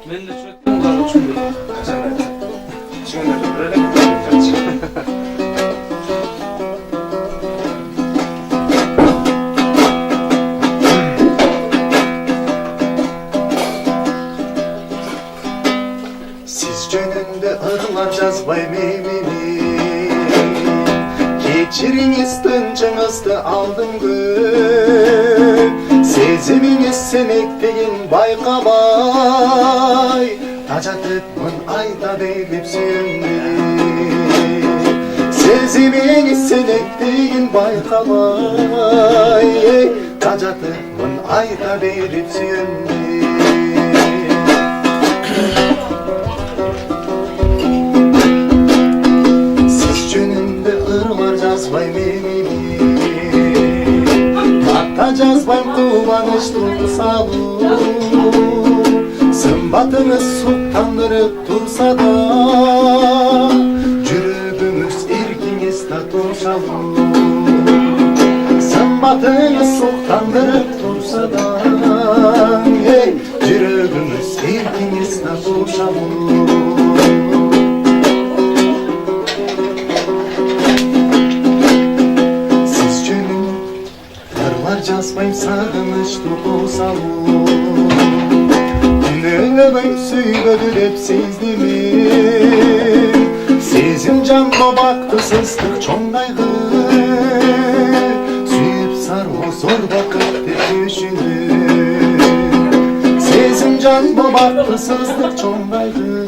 Men de çöktüm var uçum değil. Şimdi böyle Siz cönünde ırlar vay memini Geçiriniz tıncınızdı aldım gün Seziminiz senekteyin baykamay Tacatıpmın ayda deyip süyündüm Seziminiz senekteyin baykamay Tacatıpmın ayda deyip süyündüm Vay memimi Atacağız vay kullanışlı savu Sımbatınız sultandırıp dursa da Cürübümüz irkiniz de turşavu Sımbatınız sultandırıp dursa da Cürübümüz irkiniz de turşavu Cazbayım sağınıştı olsam Dinlemem söyledir hep sezdimi Sezim canma baktı sıstık çoğundaydı Süyüp sarma zor vakit düşünür Sezim canma baktı sıstık çoğundaydı